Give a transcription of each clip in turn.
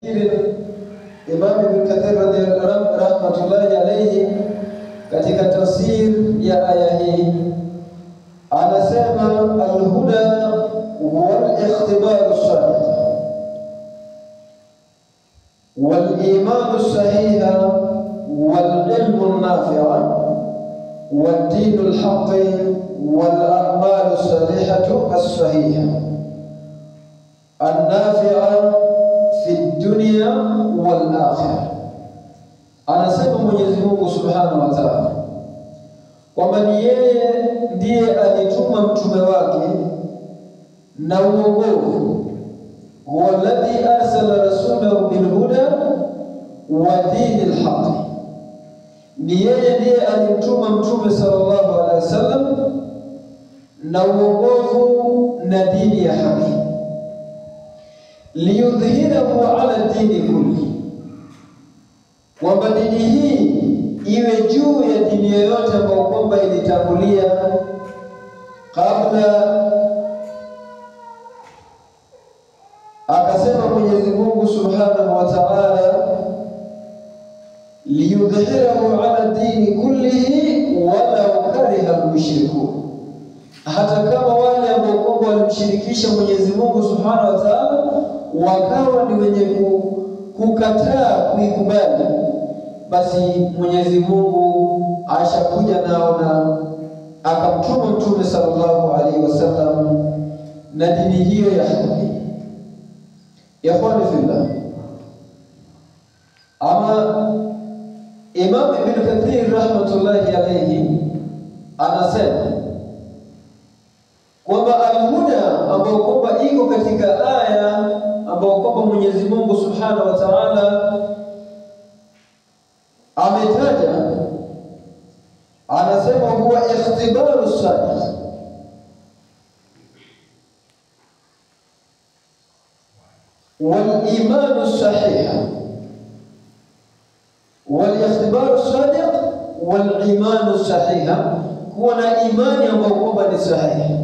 Imam Ibn Kathir rahmatullahi alayhi katika tafsir ya aya hii anasema al-huda wal ikhtibar as-sadiq wal iman as-sahih wal ilm an-nafi' wal din al-haqq wal a'mal as-salihah as-sahihah an-nafi'ah fi dunya wal akhirah. Anasema Mwenyezi Mungu Subhanahu wa Ta'ala kwamba ni yeye ndiye alituma mtume wake na uongofu, huwa alladhi arsala rasulahu bil huda wa dinil haqq. Ni yeye ndiye alimtuma mtume sallallahu alaihi wasallam na uongofu na dini ya haki, liyudhhirahu ala dini kulli, kwamba dini hii iwe juu ya dini yoyote ambayo kwamba ilitangulia kabla. Akasema Mwenyezi Mungu Subhanahu wa Ta'ala, liyudhhirahu ala dini kullihi walau kariha al-mushrikun, hata kama wale ambao kwamba walimshirikisha Mwenyezi Mungu Subhanahu wa Ta'ala wakawa ni wenye kukataa kuikubali, basi Mwenyezi Mungu ashakuja nao na akamtuma Mtume sallallahu alaihi wasallam na dini hiyo ya haki. Ikhwani fillah, ama Imam Ibn Kathir rahmatullahi alayhi anasema kwamba al-huda ambao kwamba iko katika aya ambao kwamba Mwenyezi Mungu Subhanahu wa Ta'ala ametaja, anasema huwa ikhtibaru sadiq wal imanu sahih, wal ikhtibaru sadiq wal imanu sahih, kuwa na imani ambayo kwamba ni sahihi.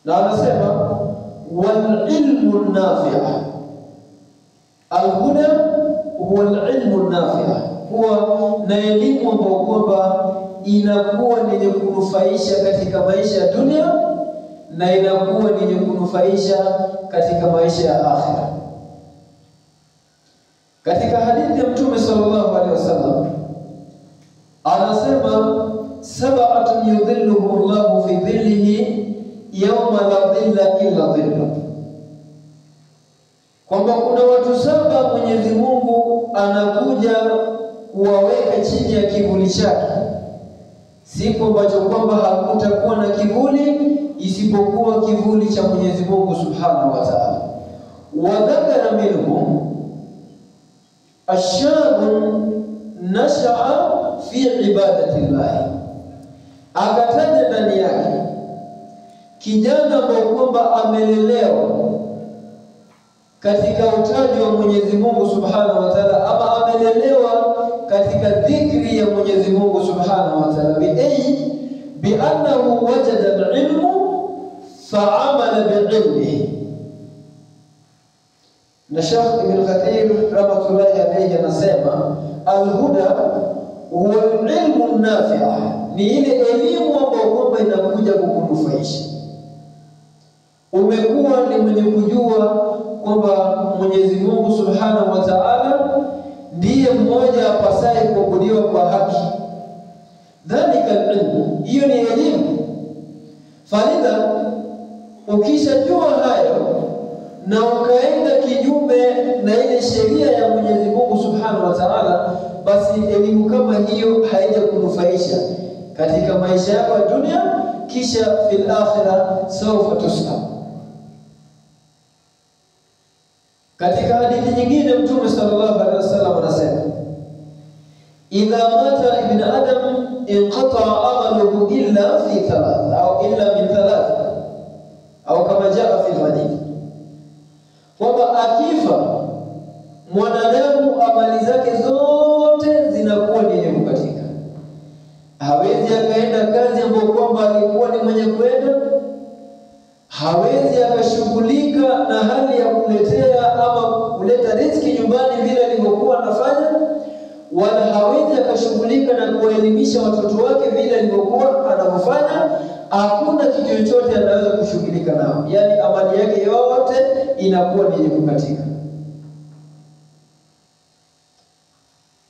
Na anasema wal ilmu nafi', al-huda huwa al-ilmu nafi', huwa na elimu ambayo kwamba inakuwa ni kunufaisha katika maisha ya dunia na inakuwa ni kunufaisha katika maisha ya akhira. Katika hadithi ya Mtume sallallahu alaihi wasallam anasema sab'atun yudhilluhum Allahu fi dhillihi yawma la dhilla illa dhilluh, kwamba kuna watu saba Mwenyezi Mungu anakuja kuwaweka chini ya kivuli chake, siku ambacho kwamba hakutakuwa na kivuli isipokuwa kivuli cha Mwenyezi Mungu Subhanahu wa Ta'ala. Wa dhakara minhum ashabun nasha'a fi ibadati Allah, akataja ndani yake kijana ambaye kwamba amelelewa katika utaji wa Mwenyezi Mungu Subhanahu wa Ta'ala, ama amelelewa katika dhikri ya Mwenyezi Mungu Subhanahu wa Ta'ala, bi annahu wajada al-ilmu fa'amala bi'ilmihi. Na Sheikh Ibn Kathir rahmatullahi alayhi anasema al-huda huwa al-ilmu an-nafi', ni ile elimu ambayo kwamba inakuja kukunufaisha. Umekuwa ni mwenye kujua kwamba Mwenyezi Mungu Subhanahu wa Ta'ala ndiye mmoja apasaye kuabudiwa kwa haki, dhalika ilmu, hiyo ni elimu. Falidha, ukishajua hayo na ukaenda kinyume na ile sheria ya Mwenyezi Mungu Subhanahu wa Ta'ala, basi elimu kama hiyo haija kunufaisha katika maisha yako ya dunia, kisha fil akhirah sawfa tus'al. Katika hadithi nyingine Mtume sallallahu alaihi wasallam anasema idha mata ibn adam inqata'a amaluhu illa fi thalath au illa min thalath, au kama jaa fi hadith, kwamba akifa mwanadamu amali zake zote zinakuwa ni kukatika. Hawezi akaenda kazi ambayo kwamba alikuwa ni mwenye kwenda, hawezi akashughulika na hali ya kuletea ama wala hawezi akashughulika na kuwaelimisha watoto wake vile alivyokuwa anavyofanya, hakuna kitu chochote anaweza kushughulika nao. Yaani amali yake yote inakuwa ni kukatika.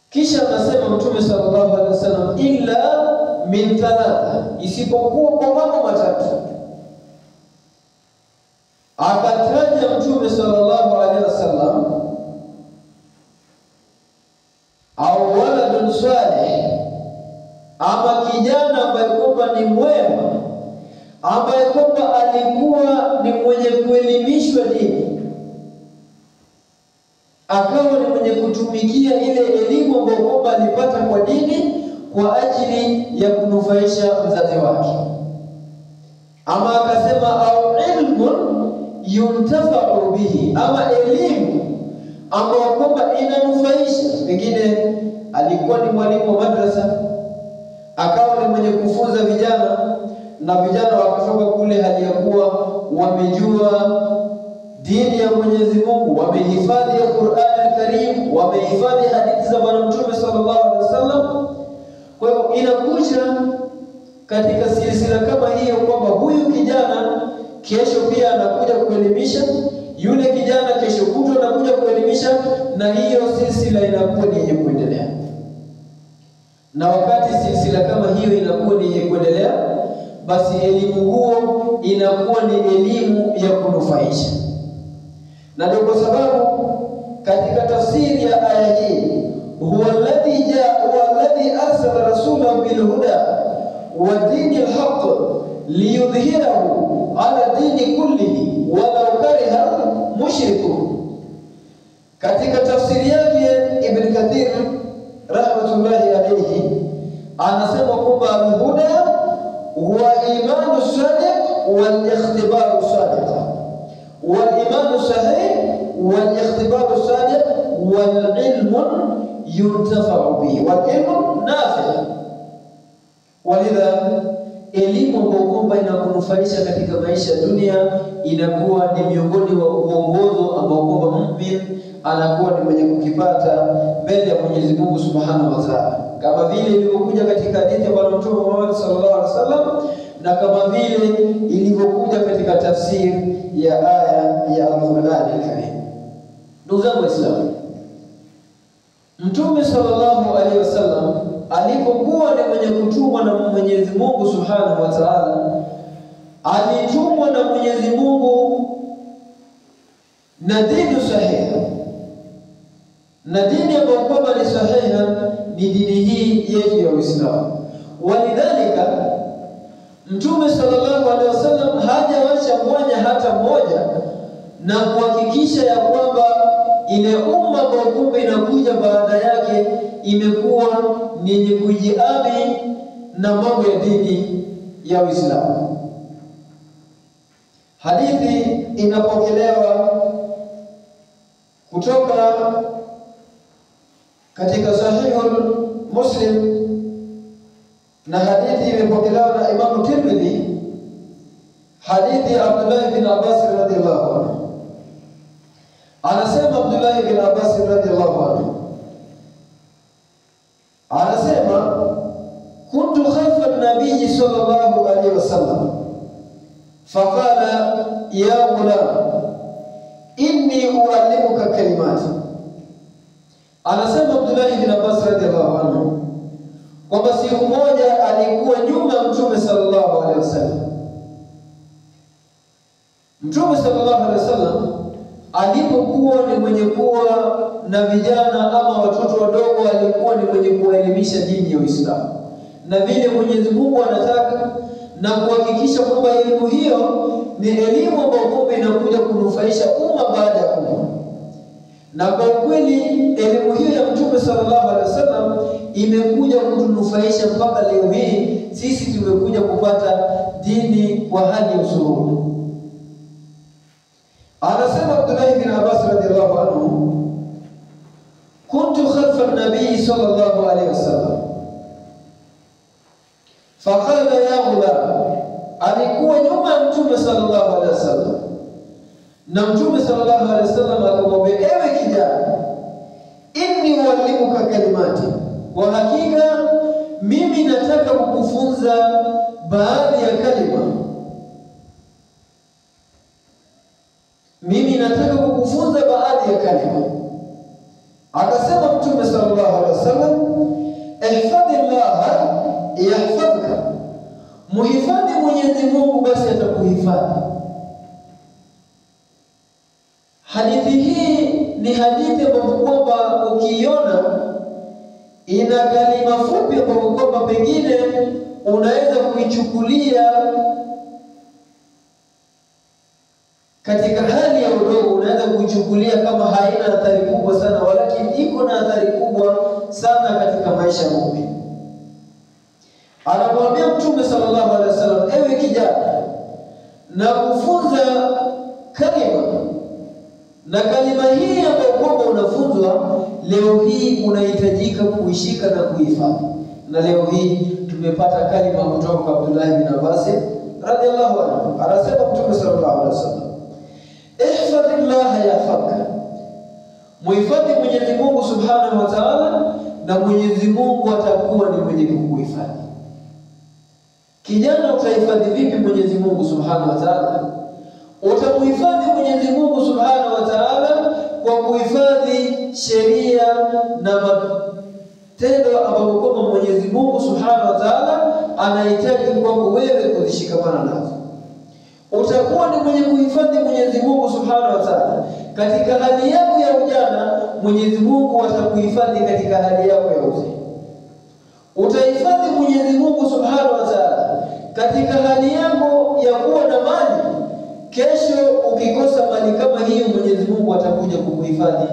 Kisha anasema Mtume sallallahu alaihi wasallam, illa min thalatha, isipokuwa kwa mambo matatu. Akataja Mtume sallallahu alaihi wasallam au waladun salih, ama kijana ambaye kwamba ni mwema, ambaye kwamba alikuwa ni mwenye kuelimishwa dini, akawa ni mwenye kutumikia ile elimu ambayo kwamba alipata kwa dini kwa ajili ya kunufaisha mzazi wake. Ama akasema au ilmun yuntafa'u bihi, ama elimu ambayo kwamba inanufaisha. Pengine alikuwa ni mwalimu wa madrasa, akawa ni mwenye kufunza vijana, na vijana wakatoka kule hali ya kuwa wamejua dini ya Mwenyezi Mungu, wamehifadhi ya Qur'an al-Karim, wamehifadhi hadithi za Bwana Mtume sallallahu alaihi wasallam. Kwa hiyo inakuja katika silsila kama hiyo kwamba huyu kijana kesho pia anakuja kuelimisha, yule kijana kesho kutwa anakuja kuelimisha, na hiyo silsila inakuwa ni yenye kuendelea. Na wakati silsila kama hiyo inakuwa ni yenye kuendelea, basi elimu huo inakuwa ni elimu ya kunufaisha. Na ndio kwa sababu katika tafsiri ya aya hii, huwa alladhi arsala rasulahu bil huda wa dinil haqq liyudhhirahu ala dini kullihi walau kariha mushrikun. Katika tafsiri yake Ibn Kathir rahmatullahi alayhi anasema kwamba al-huda huwa imanu sadiq wal ikhtibaru sadiq, wal-imanu sahih wal ikhtibaru sadiq wal ilmu yuntafa'u bihi wal ilmu nafi'. Walidha elimu ambayo inakunufaisha katika maisha ya dunia inakuwa ni miongoni wa uongozo ambao kwamba muumini anakuwa ni mwenye kukipata mbele ya Mwenyezi Mungu Subhanahu wa Ta'ala, kama vile ilivyokuja katika hadithi ya Bwana Mtume Muhammad sallallahu alaihi wasallam, na kama vile ilivyokuja katika tafsiri ya aya ya Al-Qur'an al-Karim. Ndugu zangu Waislamu, Mtume sallallahu alaihi wasallam alipokuwa ni mwenye kutumwa na Mwenyezi Mungu Subhanahu wa Ta'ala, alitumwa na Mwenyezi Mungu na dini sahihi, na dini ambayo kwamba ni sahihi ni dini hii yetu ya Uislamu. Walidhalika Mtume sallallahu alaihi wasallam hajawacha mwanya hata mmoja na kuhakikisha ya kwamba ile umma ambayo kwamba inakuja baada yake imekuwa ni kujiami na mambo ya dini ya Uislamu. Hadithi inapokelewa kutoka katika Sahihul Muslim, na hadithi imepokelewa na Imam Tirmidhi, hadithi ya Abdullah bin Abbas radhiyallahu anhu. Anasema Abdullah bin Abbas radhiyallahu anhu, anasema kuntu khalfa an-nabiy sallallahu alayhi wasallam faqala ya ghulam inni uallimuka kalimat. Anasema Abdullah bin Abbas radhiyallahu anhu kwamba siku moja alikuwa nyuma ya Mtume sallallahu alaihi wasallam. Mtume sallallahu alaihi wasallam alipokuwa ni mwenye kuwa na vijana ama watoto wadogo, alikuwa ni mwenye kuelimisha dini ya Uislamu na vile Mwenyezi Mungu anataka, na kuhakikisha kwamba elimu hiyo ni elimu ambayo inakuja kunufaisha umma baada ya umma. Na kwa kweli elimu hiyo ya Mtume sallallahu alaihi wasallam imekuja kutunufaisha mpaka leo hii sisi tumekuja kupata dini kwa hali ya usuruhu. Anasema Abdullah bin Abbas radhiyallahu anhu, kuntu khalfa an-nabiy sallallahu alaihi wasallam faqala ya ghulam, alikuwa nyuma ya Mtume sallallahu alaihi wasallam, na Mtume sallallahu alaihi wasallam akamwambia, ewe kijana, inni uallimuka kalimati, kwa hakika mimi nataka kukufunza baadhi ya kalima. Mimi nataka kukufunza baadhi ya kalima. Akasema Mtume sallallahu alaihi wasallam, ihfadhillaha yahfadhka, muhifadhi Mwenyezi Mungu basi atakuhifadhi. Hadithi hii ni hadithi ambayo kwamba ukiiona ina kalima fupi ambayo kwamba pengine unaweza kuichukulia katika hali ya udogo, unaweza kuichukulia kama haina athari kubwa sana, lakini iko na athari kubwa sana katika maisha ya muumini. Anamwambia Mtume sallallahu alaihi wasallam, ewe kijana, na kufunza kalima, na kalima hii ambayo kwamba unafunzwa leo hii unahitajika kuishika na kuhifadhi. Na leo hii tumepata kalima kutoka kwa Abdullah bin Abbas radhiallahu anhu. Anasema Mtume sallallahu alaihi wasallam, ihfadhillaha yahfadhka, muhifadhi Mwenyezi Mungu subhanahu wa ta'ala, na Mwenyezi Mungu atakuwa ni mwenye kukuhifadhi. Kijana, utahifadhi vipi Mwenyezi Mungu subhanahu wa ta'ala? Utamuhifadhi Mwenyezi Mungu subhanahu wa ta'ala kwa kuhifadhi sheria na matendo ambayo kwamba Mwenyezi Mungu subhanahu wa ta'ala anahitaji kwako wewe kuzishikamana nazo. Utakuwa ni mwenye kuhifadhi Mwenyezi Mungu subhanahu wa ta'ala katika hali yako ya ujana, Mwenyezi Mungu atakuhifadhi katika hali yako ya uzee. Utahifadhi Mwenyezi Mungu subhanahu wa ta'ala katika hali yako ya kuwa na mali. Kesho ukikosa mali kama hiyo, Mwenyezi Mungu atakuja kukuhifadhi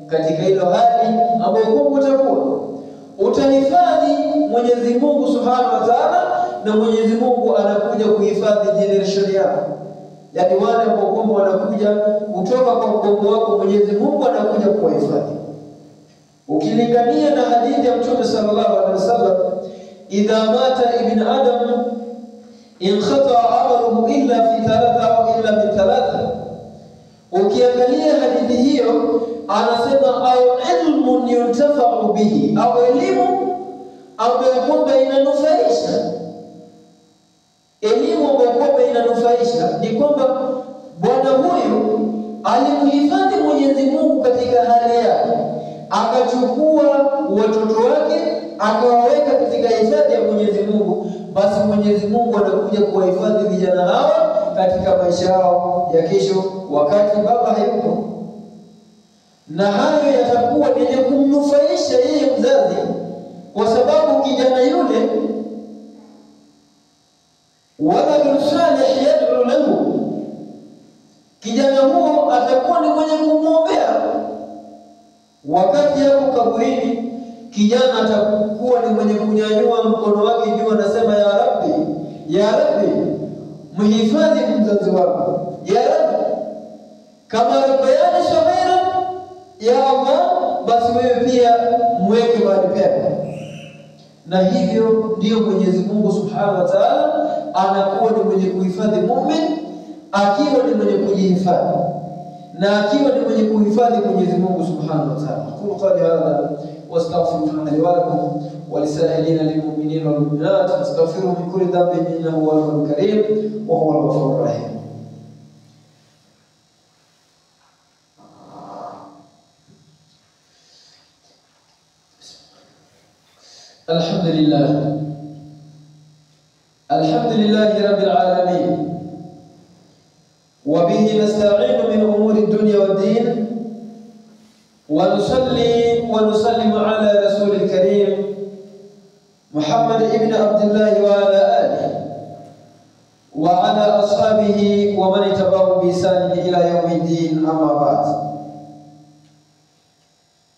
katika hilo hali ambayo kwamba utakuwa. Utahifadhi Mwenyezi Mungu subhanahu wa ta'ala, na Mwenyezi Mungu anakuja kuhifadhi generation yako. Yaani wale ambao kwamba wanakuja kutoka kwa mgongo wako, Mwenyezi Mungu anakuja kuwahifadhi. Ukilingania na hadithi ya Mtume sallallahu alaihi wasallam, idha mata ibn adam inqata amaluhu illa fi thalatha au illa min thalatha. Ukiangalia hadithi hiyo, anasema au ilmun yuntafa'u bihi, au elimu ambayo kwamba inanufaisha. Elimu ambayo kwamba inanufaisha ni kwamba bwana huyu alimhifadhi Mwenyezi Mungu katika hali yake, akachukua watoto wake akawaweka katika hifadhi ya Mwenyezi Mungu, basi Mwenyezi Mungu anakuja kuwahifadhi vijana hawa katika maisha yao ya kesho wakati baba hayupo. Na hayo yatakuwa yenye kumnufaisha yeye mzazi, kwa sababu kijana yule waladun salih yad'u lahu, kijana huo atakuwa ni mwenye kumwombea wakati hapo kaburini. Kijana atakuwa ni mwenye kunyanyua mkono wake juu, anasema ya Rabbi, ya Rabbi, mhifadhi mzazi wangu, ya Rabbi, kama rabbayani saghira, ya Allah, basi wewe pia mweke mahali pema. Na hivyo ndio Mwenyezi Mungu subhanahu wa ta'ala anakuwa ni mwenye kuhifadhi muumini, akiwa ni mwenye kujihifadhi na akiwa ni mwenye kuhifadhi Mwenyezi Mungu subhanahu wa ta'ala. Qul qali hadha wastaghfirullaha li wa lakum wa lisaa'ilina lil mu'minina wal mu'minat fastaghfiruhu min kulli dhanbin innahu huwal ghafurur karim wa huwal ghafurur rahim. Alhamdulillahi rabbil alamin, wa bihi nasta'inu min umuri dunya wad din, wa nusalli wa nusallimu ala rasulil karim Muhammad ibn Abdullah wa ala alihi wa ala ashabihi wa man tabi'ahu bi ihsan ila yawmiddin, amma ba'd.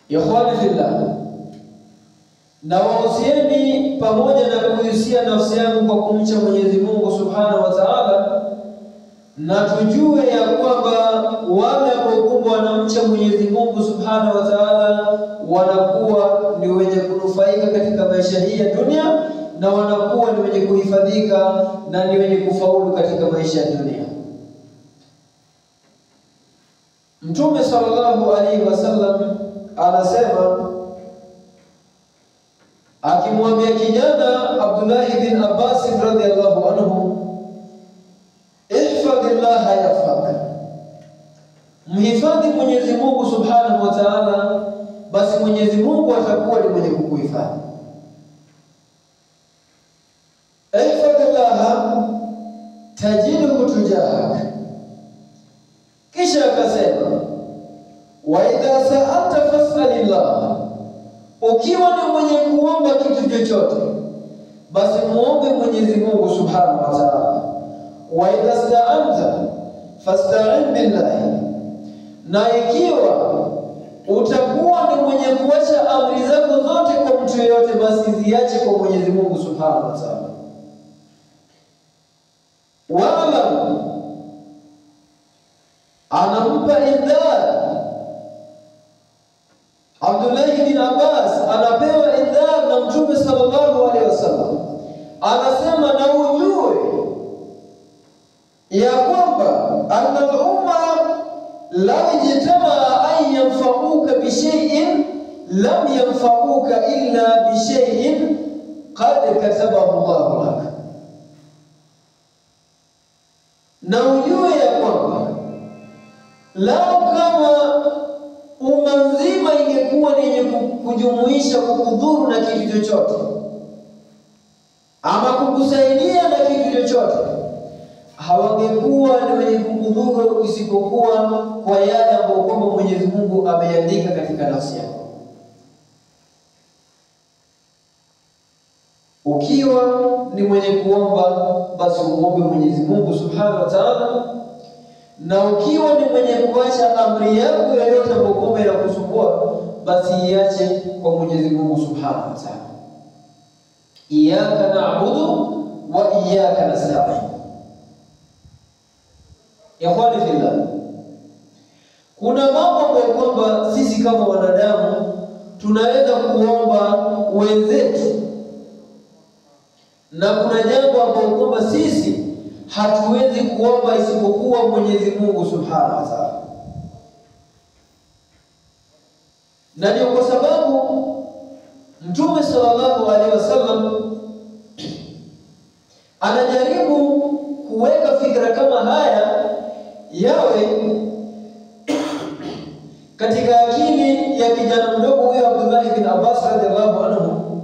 Ikhwani fillah, na wahusieni pamoja na kuhusia nafsi yangu kwa kumcha Mwenyezi Mungu subhanahu wa ta'ala, na tujue ya kwamba wale ambao wanamcha Mwenyezi Mungu subhanahu wa ta'ala wanakuwa ni wenye kunufaika katika maisha hii ya dunia, na wanakuwa ni wenye kuhifadhika na ni wenye kufaulu katika maisha ya dunia. Mtume sallallahu alaihi wasallam anasema, akimwambia kijana Abdullah bin Abbas radhiyallahu anhu, ihfadhillaha yahfadhak, mhifadhi Mwenyezi Mungu Subhanahu wa Ta'ala, basi Mwenyezi Mungu atakuwa ni mwenye kukuhifadhi. Ihfadhillaha tajidhu tujahak. Kisha akasema, wa idha sa'alta fas'alillah, ukiwa ni mwenye kuomba kitu chochote basi muombe Mwenyezi Mungu Subhanahu wa Ta'ala. Wa idha sta'anta fasta'in billahi, na ikiwa utakuwa ni mwenye kuacha amri zako zote kwa mtu yeyote, basi ziache kwa Mwenyezi Mungu Subhanahu wa Ta'ala. Wa'lam, anampa indhar Abdullah bin Abbas, anapewa indhar na Mtume sallallahu alaihi wasallam, anasema na ujue ya kwamba anna al-umma la yajtama an yanfa'uka bi shay'in lam yanfa'uka illa bi shay'in qad katabahu Allah lak. Na ujue ya kwamba lao kama umma mzima ingekuwa ni yenye kujumuisha kukudhuru na kitu chochote ama kukusaidia na kitu chochote, hawangekuwa ni wenye kukudhuru isipokuwa kwa yale ambayo kwamba Mwenyezi Mungu ameandika katika nafsi yako. Ukiwa ni mwenye kuomba, basi umuombe Mwenyezi Mungu Subhanahu wa Ta'ala, na ukiwa ni mwenye kuacha amri yako yoyote ambayo kwamba inakusumbua, basi iache kwa Mwenyezi Mungu Subhanahu wa Ta'ala. Iyyaka na'budu wa iyyaka nasta'in. Ikhwani fillah, kuna mambo ambayo kwamba sisi kama wanadamu tunaweza kuomba wenzetu, na kuna jambo ambalo kwamba sisi hatuwezi kuomba isipokuwa Mwenyezi Mungu Subhanahu wa Ta'ala. Na ndio kwa sababu Mtume sallallahu alaihi wasallam anajaribu kuweka fikra kama haya yawe katika akili ya kijana mdogo huyo Abdullah bin Abbas radhiallahu anhu,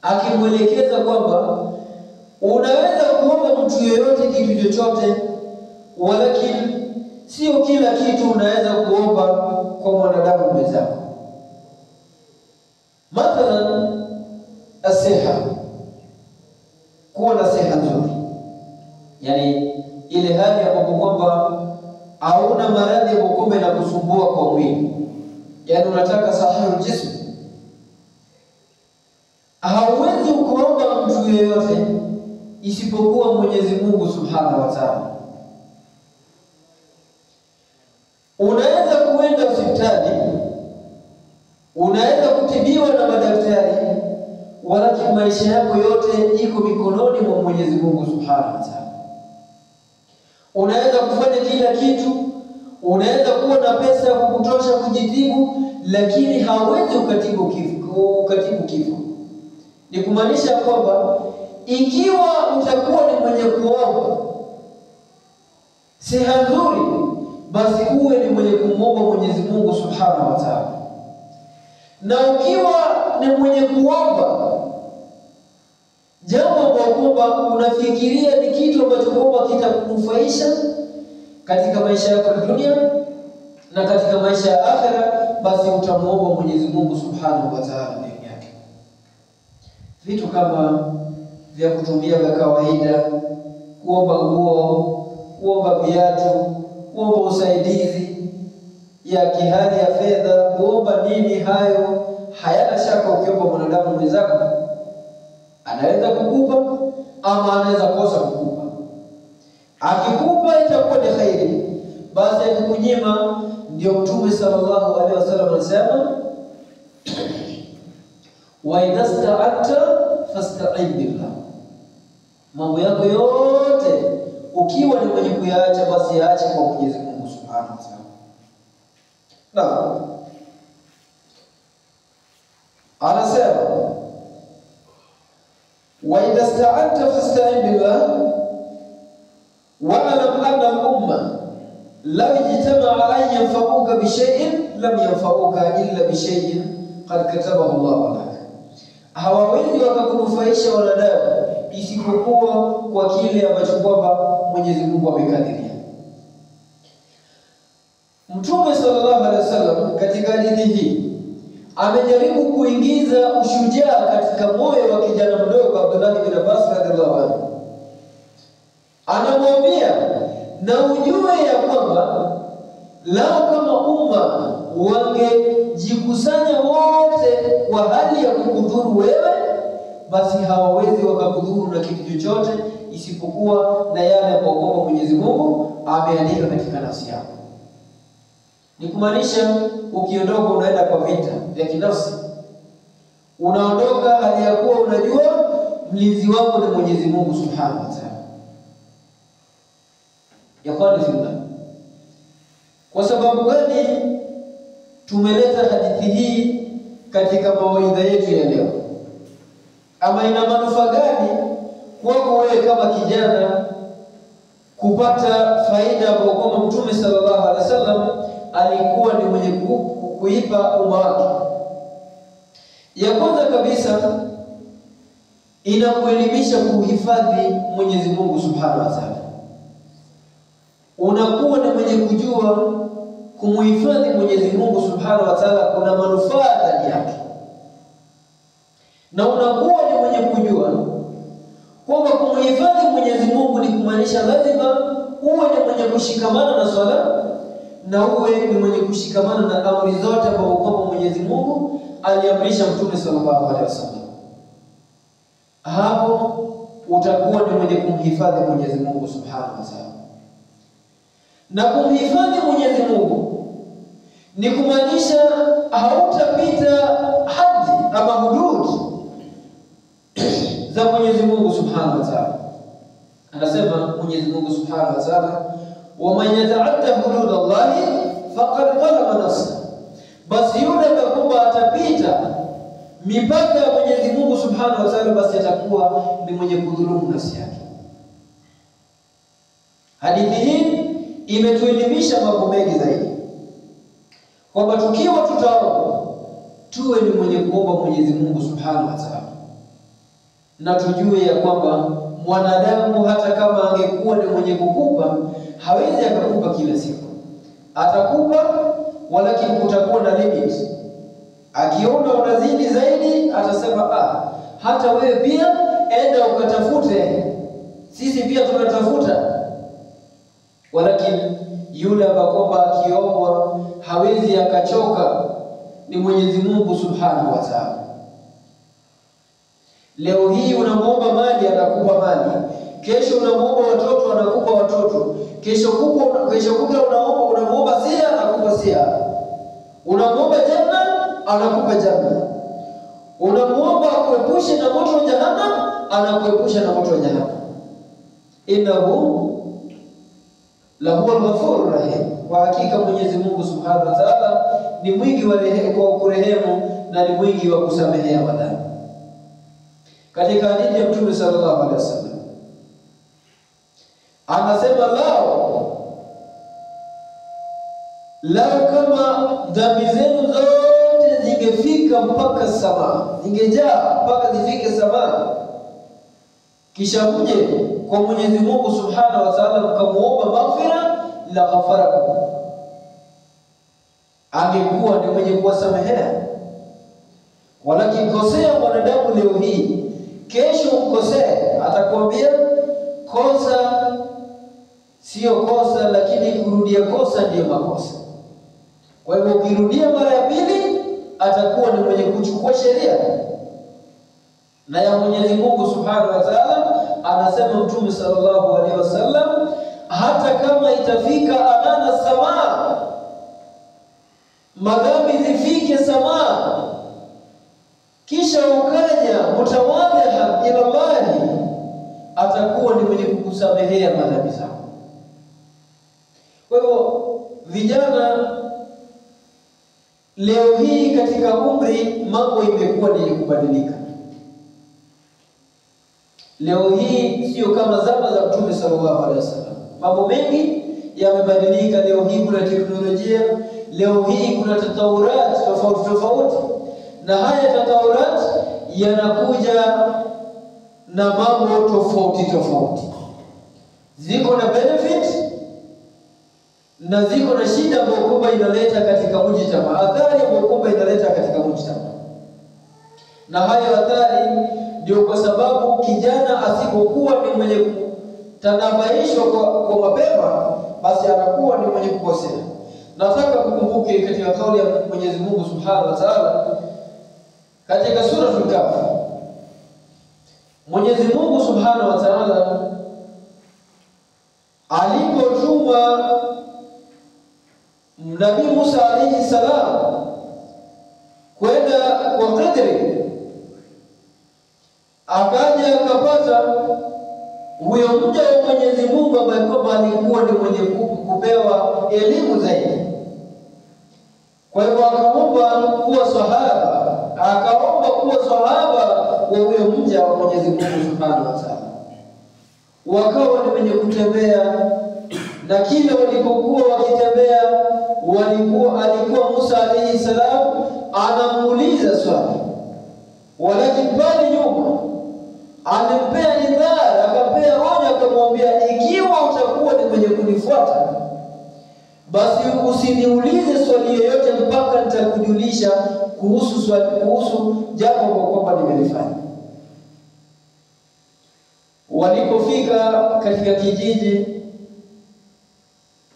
akimwelekeza kwamba unaweza kuomba mtu yeyote kitu chochote, walakini sio kila kitu unaweza kuomba kwa mwanadamu mwenzako. Mathalan, asiha, kuwa na siha nzuri, yani ile hali ambapo kwamba hauna maradhi ambayo kwamba inakusumbua kwa mwili, yani unataka sahihul jism. Hauwezi kuomba mtu yeyote isipokuwa Mwenyezi Mungu Subhanahu wa Ta'ala. Unaweza kuenda hospitali, unaweza kutibiwa na madaktari, walakini maisha yako yote iko mikononi mwa Mwenyezi Mungu Subhanahu wa Ta'ala. Unaweza kufanya kila kitu, unaweza kuwa na pesa ya kukutosha kujitibu, lakini hauwezi ukatibu kifo. Ni kumaanisha kwamba ikiwa utakuwa ni mwenye kuomba siha nzuri, basi uwe ni mwenye kumwomba Mwenyezi Mungu Subhanahu wa Ta'ala. Na ukiwa ni mwenye kuomba jambo ambalo kwamba unafikiria ni kitu ambacho kwamba kitakunufaisha katika maisha yako ya dunia na katika maisha ya akhera, basi utamuomba Mwenyezi Mungu Subhanahu wa Ta'ala ndani yake. Vitu kama vya kutumia vya kawaida, kuomba nguo, kuomba viatu, kuomba usaidizi ya kihali ya fedha, kuomba nini, hayo hayana shaka. Ukiomba mwanadamu mwenzako, anaweza kukupa ama anaweza kosa kukupa. Akikupa itakuwa ni khairi, basi akikunyima, ndio Mtume sallallahu alaihi wasallam anasema, wa idha sta'anta fasta'in billah. Mambo yako yote ukiwa ni mwenye kuyaacha, basi yaache kwa Mwenyezi Mungu Subhanahu wa Ta'ala. Na anasema wa idha sta'anta fasta'in billah wa'lam anna al-umma law ijtama'a an yanfa'uka bi shay'in lam yanfa'uka illa bi shay'in qad katabahu Allah lak. Hawawezi wakakunufaisha wanadamu isipokuwa kwa kile ambacho kwamba Mwenyezi Mungu amekadiria. Mtume sallallahu alaihi wasallam katika hadithi hii amejaribu kuingiza ushujaa katika moyo wa kijana mdogo Abdullah ibn Abbas radhiallahu anhu. Anamwambia, na ujue ya kwamba lao kama umma wangejikusanya wote kwa hali ya kukudhuru wewe, basi hawawezi wakakudhuru na kitu chochote isipokuwa na yale ambayo Mwenyezi Mungu ameandika katika nafsi yako. Ni kumaanisha ukiondoka unaenda kwa vita vya kinafsi, unaondoka hali ya kuwa unajua mlinzi wako ni Mwenyezi Mungu Subhanahu wa Ta'ala. Yakwani fillah, kwa sababu gani tumeleta hadithi hii katika mawaidha yetu ya leo? Ama ina manufaa gani kwako wewe kama kijana kupata faida ambayo kama Mtume sallallahu alaihi wasallam alikuwa ni mwenye kuipa umma wake? Ya kwanza kabisa, inakuelimisha kuhifadhi Mwenyezi Mungu Subhanahu wa Ta'ala. Unakuwa ni mwenye kujua kumuhifadhi Mwenyezi Mungu Subhanahu wa Ta'ala kuna manufaa ndani yake, na unakuwa ni mwenye kujua kwamba kumuhifadhi Mwenyezi Mungu ni kumaanisha lazima uwe ni mwenye kushikamana na swala na uwe ni mwenye kushikamana na amri zote ambazo kwamba Mwenyezi Mungu aliamrisha Mtume sallallahu alaihi wasallam. Hapo utakuwa ni mwenye kumhifadhi Mwenyezi Mungu Subhanahu wa Ta'ala. Na kumhifadhi Mwenyezi Mungu ni kumaanisha hautapita hadhi ama hudud za Mwenyezi Mungu Subhanahu wa Ta'ala. Anasema Mwenyezi Mungu Subhanahu wa Ta'ala, wa man yata'adda hudud Allah faqad zalama nafsa. Basi yule ambaye atapita mipaka ya Mwenyezi Mungu Subhanahu wa Ta'ala, basi atakuwa ni mwenye kudhulumu nafsi yake. Hadithi hii imetuelimisha mambo mengi zaidi, kwamba tukiwa tutaomba tuwe ni mwenye kuomba Mwenyezi Mungu Subhanahu wa Ta'ala, na tujue ya kwamba mwanadamu hata kama angekuwa ni mwenye kukupa, hawezi akakupa kila siku. Atakupa, walakini kutakuwa na limit. Akiona unazidi zaidi, atasema hata wewe pia enda ukatafute, sisi pia tunatafuta. Walakini yule ambaye akiomba hawezi akachoka ni Mwenyezi Mungu Subhanahu wa Ta'ala. Leo hii unamuomba mali, anakupa mali. Kesho unamuomba watoto, anakupa watoto. Kesho kuta unamuomba sia, anakupa sia. Unamuomba janna, anakupa janna. Unamuomba akuepushe na moto wa jahannam, anakuepusha na moto wa jahannam. Innahu lahu al-ghafurur rahim. Kwa hakika Mwenyezi Mungu Subhanahu wa Ta'ala ni mwingi wa kurehemu na ni mwingi wa kusamehea madhambi. Katika hadithi ya Mtume sallallahu alaihi wasallam anasema, lao kama dhambi zenu zote zingefika mpaka samaa, zingejaa mpaka zifike samaa, kisha mje kwa Mwenyezi Mungu Subhanahu wa Ta'ala mkamuomba maghfira, la ghafarakum, angekuwa ni mwenye kuwasamehea. Walakini kosea mwanadamu leo hii, kesho ukosea, atakwambia kosa sio kosa, lakini kurudia kosa ndiyo makosa. Kwa hivyo ukirudia mara ya pili, atakuwa ni mwenye kuchukua sheria na ya Mwenyezi Mungu Subhanahu wa Ta'ala. Anasema Mtume sallallahu alaihi wasallam, hata kama itafika anana samaa, madhambi zifike samaa, kisha ukaja mutawadhiha ila Allah, atakuwa ni mwenye kukusamehea madhambi zako. Kwa hivyo vijana leo hii katika umri mambo imekuwa ni kubadilika. Leo hii sio kama zama za Mtume sallallahu alaihi wasallam. Mambo mengi yamebadilika. Leo hii kuna teknolojia, leo hii kuna tatawurat tofauti, na haya tatawurat yanakuja na mambo tofauti. Ziko na benefit na ziko na shida ambayo kwamba inaleta katika mujtama, athari ambayo kwamba inaleta katika mujtama. Na hayo athari ndio kwa sababu kijana asipokuwa ni mwenye kutanabaishwa kwa mapema, basi anakuwa ni mwenye kukosea. Nataka kukumbuke katika kauli ya Mwenyezi Mungu Subhanahu wa Ta'ala katika sura Al-Kahf. Mwenyezi Mungu Subhanahu wa Ta'ala alipotuma Nabii Musa alayhi salam kwenda kwa Khidri, akaja akapata huyo mja wa Mwenyezi Mungu ambaye kwamba alikuwa ni mwenye kupewa elimu zaidi. Kwa hivyo akaomba kuwa sahaba wa huyo mja wa Mwenyezi Mungu Subhanahu wa Ta'ala. Wakawa ni wenye kutembea, na kila walipokuwa wakitembea alikuwa Musa alayhi salam anamuuliza swali, walakini pale nyuma alimpea nidhara, akampea onyo, akamwambia ikiwa utakuwa ni mwenye kunifuata, basi usiniulize swali yoyote mpaka nitakujulisha kuhusu jambo kwamba nimelifanya. Walipofika katika kijiji,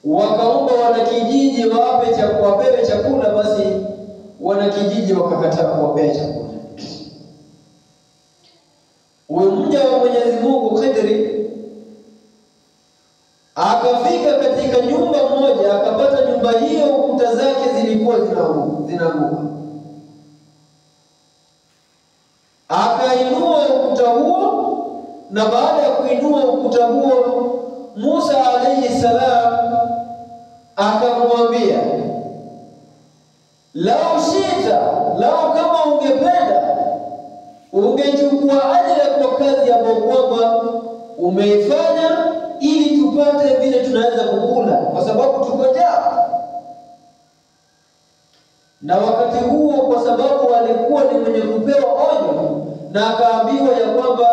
wakaomba wanakijiji wapewe chakula, basi wanakijiji wakakataa kuwapea chakula. Huyo mja wa Mwenyezi Mungu Khidri akafika katika nyumba moja, akapata nyumba hiyo kuta zake zilikuwa zinaanguka. Akainua ukuta huo, na baada ya kuinua ukuta huo, Musa alayhi salam akamwambia, lau kama ungependa ungechukua ajira kwa kazi ambayo kwamba umeifanya, ili tupate vile tunaweza kukula, kwa sababu tuko njaa. Na wakati huo, kwa sababu alikuwa ni mwenye kupewa onyo, na akaambiwa ya kwamba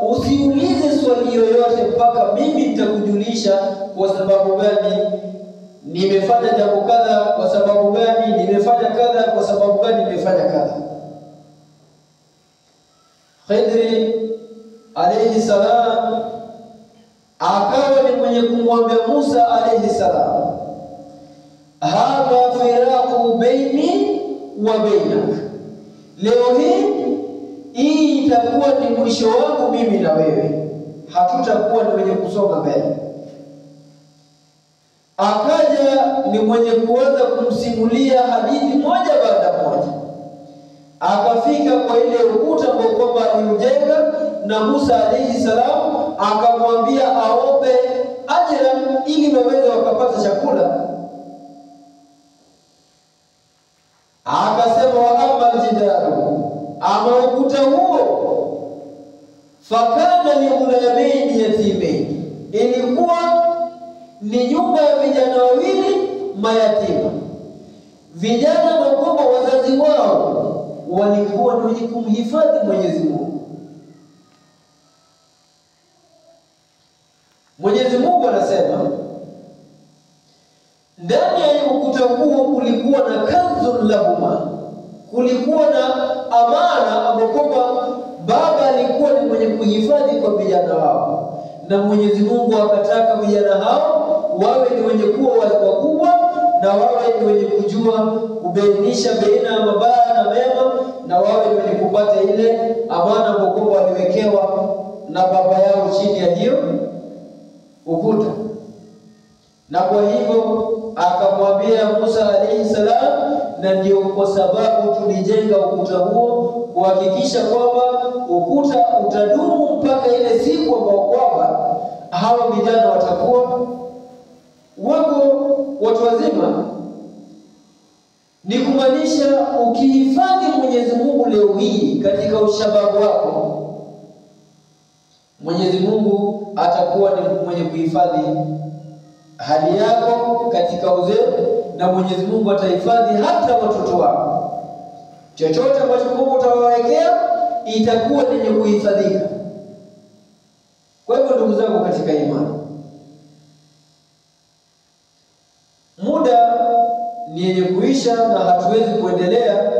usiulize swali yoyote mpaka mimi nitakujulisha kwa sababu gani nimefanya jambo kadha, kwa sababu gani nimefanya kadha, kwa sababu gani nimefanya kadha. Khidri alayhi salam akawa ni mwenye kumwambia Musa alayhi salam, hadha firaqu baini wa bainak, leo hii itakuwa ni mwisho wangu mimi na wewe, hatutakuwa ni mwenye kusonga mbele. Akaja ni mwenye kuanza kumsimulia hadithi moja baada moja, akafika kwa ile ukuta ambao kwamba aliujenga, na Musa alayhi salam akamwambia aombe ajira ili waweze wakapata chakula. Akasema, wa amma aljidaru, ama ukuta huo, fakana li ghulamaini yatimaini, ilikuwa ni nyumba ya vijana wawili mayatima. Vijana wakubwa wazazi wao walikuwa ni wenye kumhifadhi Mwenyezi Mungu. Mwenyezi Mungu anasema ndani ya ukuta huo kulikuwa na kanzun lahuma, kulikuwa na amana ambapo baba alikuwa ni mwenye kuhifadhi kwa vijana wao, na Mwenyezi Mungu akataka vijana hao wawe ni wenye kuwa wakubwa, na wawe ni wenye kujua kubainisha baina ya mabaya na mema, na wawe ni wenye kupata ile amana ambayo waliwekewa na baba yao chini ya hiyo ukuta. Na kwa hivyo akamwambia Musa alayhi salam, na ndio kwa sababu tulijenga ukuta huo kuhakikisha kwamba ukuta utadumu mpaka ile siku ambayo kwamba hao vijana watakuwa wako watu wazima. Ni kumaanisha ukihifadhi Mwenyezi Mungu leo hii katika ushababu wako, mwenye kuhifadhi hali yako katika uzee, na Mwenyezi Mungu atahifadhi hata watoto wako. Chochote ambacho Mungu utawawekea itakuwa yenye kuhifadhika. Kwa hivyo ndugu zangu katika imani, muda ni yenye kuisha na hatuwezi kuendelea.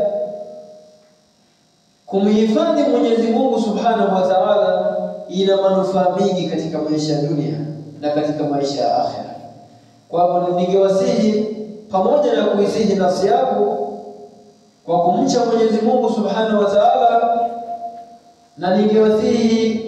Kumhifadhi Mwenyezi Mungu Subhanahu wa Ta'ala ina manufaa mengi katika maisha ya dunia na katika maisha ya akhera. Kwa hivyo ningewasihi, pamoja na kuisihi nafsi yako kwa kumcha Mwenyezi Mungu Subhanahu wa Ta'ala, na ningewasihi